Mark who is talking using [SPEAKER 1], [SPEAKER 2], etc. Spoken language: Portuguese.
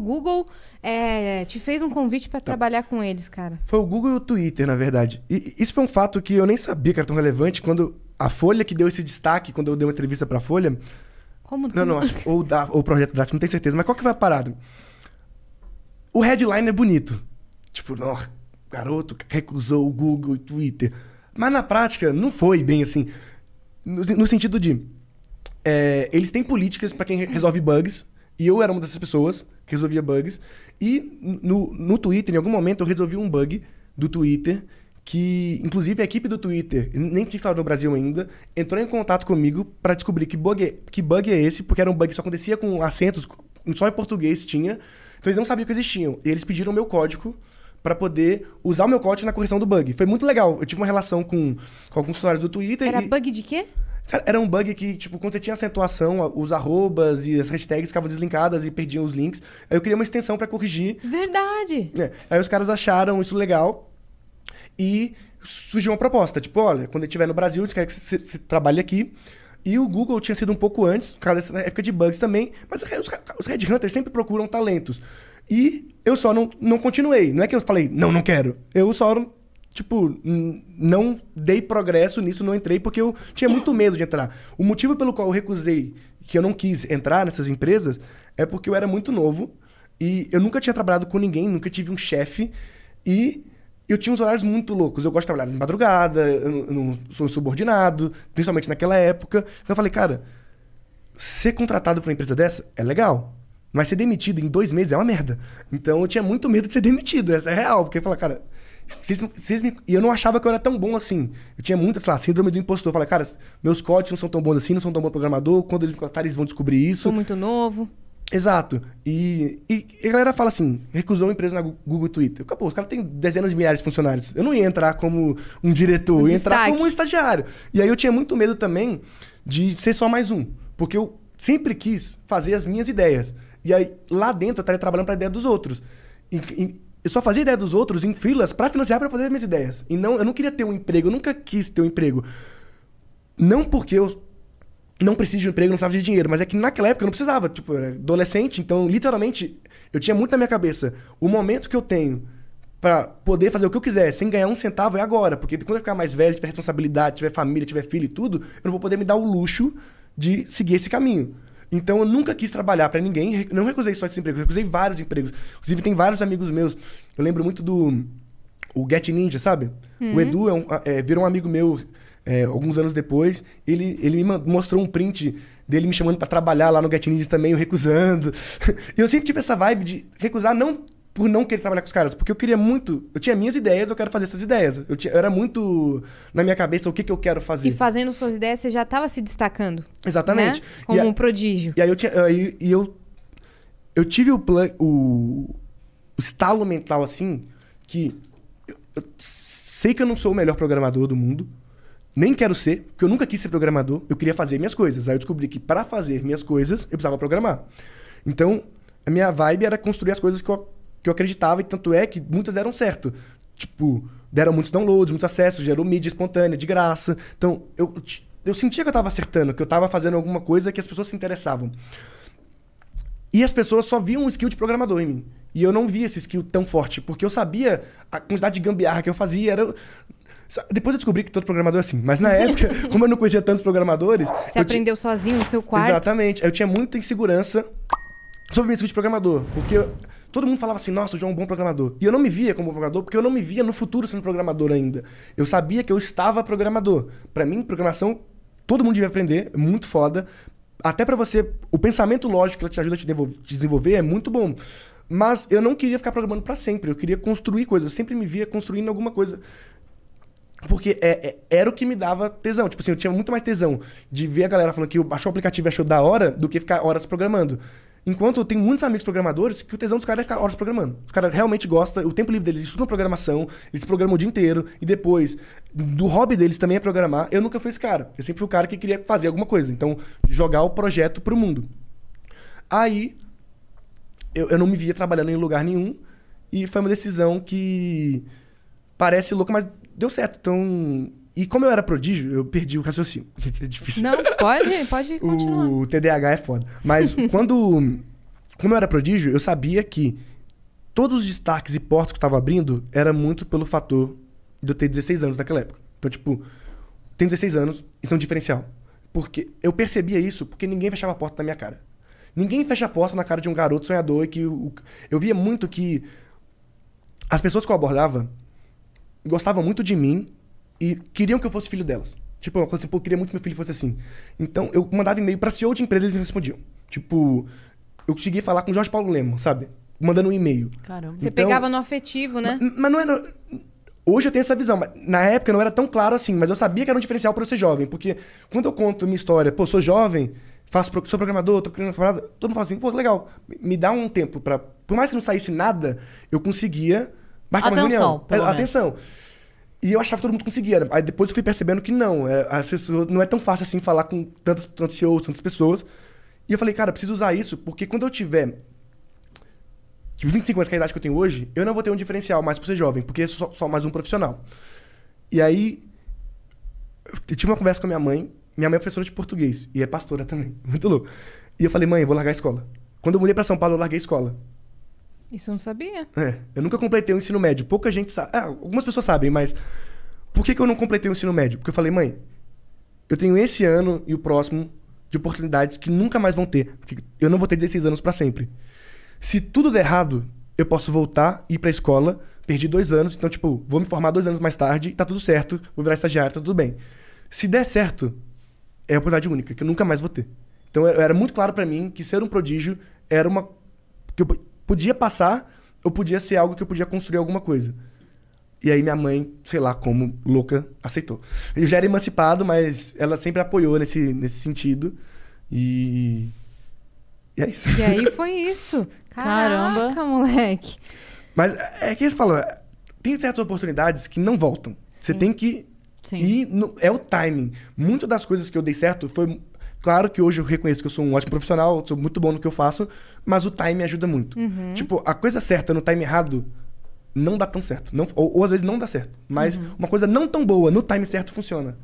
[SPEAKER 1] Google te fez um convite pra trabalhar com eles, cara?
[SPEAKER 2] Foi o Google e o Twitter, na verdade. E isso foi um fato que eu nem sabia que era tão relevante. Quando a Folha que deu esse destaque, quando eu dei uma entrevista pra Folha...
[SPEAKER 1] Como?
[SPEAKER 2] Não, acho ou o Projeto Draft, não tenho certeza. Mas qual que vai a parada? O headline é bonito. Tipo, não, garoto recusou o Google e o Twitter. Mas na prática, não foi bem assim. No sentido de... eles têm políticas pra quem resolve bugs. E eu era uma dessas pessoas que resolvia bugs. E no Twitter, em algum momento, eu resolvi um bug do Twitter... que, inclusive, a equipe do Twitter, nem tinha instalado no Brasil ainda, entrou em contato comigo para descobrir que bug é esse, porque era um bug que só acontecia com acentos, só em português tinha, então eles não sabiam que existiam. E eles pediram o meu código para poder usar o meu código na correção do bug. Foi muito legal. Eu tive uma relação com alguns funcionários do Twitter.
[SPEAKER 1] Era bug de quê?
[SPEAKER 2] Cara, era um bug que, tipo, quando você tinha acentuação, os arrobas e as hashtags ficavam deslinkadas e perdiam os links. Aí eu queria uma extensão para corrigir.
[SPEAKER 1] Verdade!
[SPEAKER 2] Aí os caras acharam isso legal. E surgiu uma proposta, tipo, olha, quando ele estiver no Brasil, a gente quer que você trabalhe aqui. E o Google tinha sido um pouco antes, por causa dessa época de bugs também, mas os headhunters sempre procuram talentos. E eu só não continuei. Não é que eu falei, não quero. Eu só, tipo, não dei progresso nisso, não entrei, porque eu tinha muito medo de entrar. O motivo pelo qual eu recusei, que eu não quis entrar nessas empresas, é porque eu era muito novo e eu nunca tinha trabalhado com ninguém, nunca tive um chefe e... eu tinha uns horários muito loucos. Eu gosto de trabalhar de madrugada, eu não sou subordinado, principalmente naquela época. Então eu falei, cara, ser contratado por uma empresa dessa é legal, mas ser demitido em 2 meses é uma merda. Então eu tinha muito medo de ser demitido, essa é real. Porque eu falei, cara, e eu não achava que eu era tão bom assim. Eu tinha muita, sei lá, síndrome do impostor. Eu falei, cara, meus códigos não são tão bons assim, não sou tão bom programador. Quando eles me contratarem, eles vão descobrir isso.
[SPEAKER 1] Sou muito novo.
[SPEAKER 2] Exato. E a galera fala assim, recusou uma empresa na Google e Twitter. Pô, os caras têm dezenas de milhares de funcionários. Eu não ia entrar como um diretor, eu ia entrar como um estagiário. E aí eu tinha muito medo também de ser só mais um. Porque eu sempre quis fazer as minhas ideias. E aí, lá dentro, eu estaria trabalhando para a ideia dos outros. Eu só fazia ideia dos outros em freelas para financiar para fazer as minhas ideias. E eu não queria ter um emprego, eu nunca quis ter um emprego. Não porque eu não preciso de um emprego, não precisava de dinheiro, mas é que naquela época eu não precisava, tipo, eu era adolescente, então literalmente eu tinha muito na minha cabeça, o momento que eu tenho pra poder fazer o que eu quiser, sem ganhar um centavo é agora, porque quando eu ficar mais velho, tiver responsabilidade, tiver família, tiver filho e tudo, eu não vou poder me dar o luxo de seguir esse caminho. Então eu nunca quis trabalhar pra ninguém, não recusei só esse emprego, eu recusei vários empregos. Inclusive tem vários amigos meus, eu lembro muito o Get Ninja, sabe? O Edu virou um amigo meu alguns anos depois, ele me mostrou um print dele me chamando pra trabalhar lá no Get Ninja também, eu recusando. E eu sempre tive essa vibe de recusar, não por não querer trabalhar com os caras, porque eu queria muito... Eu tinha minhas ideias, eu quero fazer essas ideias. Eu era muito na minha cabeça o que eu quero fazer.
[SPEAKER 1] E fazendo suas ideias, você já estava se destacando.
[SPEAKER 2] Exatamente.
[SPEAKER 1] Né? Como um prodígio.
[SPEAKER 2] E aí eu tive o estalo mental assim, que eu sei que eu não sou o melhor programador do mundo, nem quero ser, porque eu nunca quis ser programador, eu queria fazer minhas coisas. Aí eu descobri que para fazer minhas coisas, eu precisava programar. Então, a minha vibe era construir as coisas que eu acreditava, e tanto é que muitas deram certo. Tipo, deram muitos downloads, muitos acessos, gerou mídia espontânea, de graça. Então, eu sentia que eu estava acertando, que eu estava fazendo alguma coisa que as pessoas se interessavam. E as pessoas só viam um skill de programador em mim. E eu não via esse skill tão forte, porque eu sabia a quantidade de gambiarra que eu fazia. Depois eu descobri que todo programador é assim. Mas na época, como eu não conhecia tantos programadores...
[SPEAKER 1] Você aprendeu sozinho no seu quarto?
[SPEAKER 2] Exatamente. Eu tinha muita insegurança sobre o meu skill de programador. Porque todo mundo falava assim, nossa, o João é um bom programador. E eu não me via como programador, porque eu não me via no futuro sendo programador ainda. Eu sabia que eu estava programador. Pra mim, programação, todo mundo devia aprender. É muito foda. Até pra você... O pensamento lógico que ela te ajuda a te desenvolver é muito bom. Mas eu não queria ficar programando pra sempre. Eu queria construir coisas. Eu sempre me via construindo alguma coisa. Porque era o que me dava tesão. Tipo assim, eu tinha muito mais tesão de ver a galera falando que baixou o aplicativo e achou da hora do que ficar horas programando. Enquanto eu tenho muitos amigos programadores que o tesão dos caras é ficar horas programando. Os caras realmente gostam, o tempo livre deles, eles estudam programação, eles programam o dia inteiro, e depois, do hobby deles também é programar. Eu nunca fui esse cara. Eu sempre fui o cara que queria fazer alguma coisa. Então, jogar o projeto pro mundo. Aí, eu não me via trabalhando em lugar nenhum, e foi uma decisão que parece louca, mas deu certo. Então... E como eu era prodígio, eu perdi o raciocínio. Gente, é difícil.
[SPEAKER 1] Não, pode continuar.
[SPEAKER 2] O TDAH é foda. Mas quando como eu era prodígio, eu sabia que todos os destaques e portas que eu tava abrindo era muito pelo fator de eu ter 16 anos naquela época. Então, tipo, tenho 16 anos, isso é um diferencial. Porque eu percebia isso porque ninguém fechava a porta na minha cara. Ninguém fecha a porta na cara de um garoto sonhador e que... Eu via muito que as pessoas que eu abordava gostavam muito de mim e queriam que eu fosse filho delas. Tipo, uma coisa assim, pô, eu queria muito que meu filho fosse assim. Então, eu mandava e-mail pra CEO de empresa e eles me respondiam. Tipo, eu conseguia falar com o Jorge Paulo Lema, sabe? Mandando um e-mail.
[SPEAKER 1] Caramba. Você pegava no afetivo, né?
[SPEAKER 2] Mas não era... Hoje eu tenho essa visão, mas na época não era tão claro assim, mas eu sabia que era um diferencial pra eu ser jovem, porque quando eu conto minha história, pô, sou jovem, sou programador, tô criando uma parada, todo mundo fala assim, pô, legal, me dá um tempo pra... Por mais que não saísse nada, eu conseguia marcar uma reunião. Atenção. E eu achava que todo mundo conseguia. Aí depois eu fui percebendo que não, as pessoas, não é tão fácil assim falar com tantos CEOs, tantas pessoas. E eu falei, cara, eu preciso usar isso, porque quando eu tiver... Tipo, 25 anos, que é a idade que eu tenho hoje, eu não vou ter um diferencial mais por ser jovem, porque eu sou só mais um profissional. E aí, eu tive uma conversa com a minha mãe. Minha mãe é professora de português e é pastora também. Muito louco. E eu falei, mãe, eu vou largar a escola. Quando eu mudei pra São Paulo, eu larguei a escola.
[SPEAKER 1] Isso eu não sabia.
[SPEAKER 2] Eu nunca completei o ensino médio. Pouca gente sabe. Algumas pessoas sabem, mas... Por que eu não completei o ensino médio? Porque eu falei, mãe, eu tenho esse ano e o próximo de oportunidades que nunca mais vão ter. Porque eu não vou ter 16 anos pra sempre. Se tudo der errado, eu posso voltar, ir pra escola, perdi 2 anos, então, tipo, vou me formar 2 anos mais tarde, tá tudo certo, vou virar estagiário, tá tudo bem. Se der certo, é a oportunidade única, que eu nunca mais vou ter. Então, era muito claro pra mim que ser um prodígio era uma... que eu podia passar, ou podia ser algo que eu podia construir alguma coisa. E aí minha mãe, sei lá como, louca, aceitou. Eu já era emancipado, mas ela sempre apoiou nesse sentido. E é isso.
[SPEAKER 1] E aí foi isso. Caraca, moleque.
[SPEAKER 2] Mas é que você falou, tem certas oportunidades que não voltam. Sim. Você tem que ir... é o timing. Muito das coisas que eu dei certo foi... Claro que hoje eu reconheço que eu sou um ótimo profissional, sou muito bom no que eu faço, mas o time ajuda muito. Uhum. Tipo, a coisa certa no time errado não dá tão certo. Não, ou às vezes não dá certo. Mas uma coisa não tão boa no time certo funciona.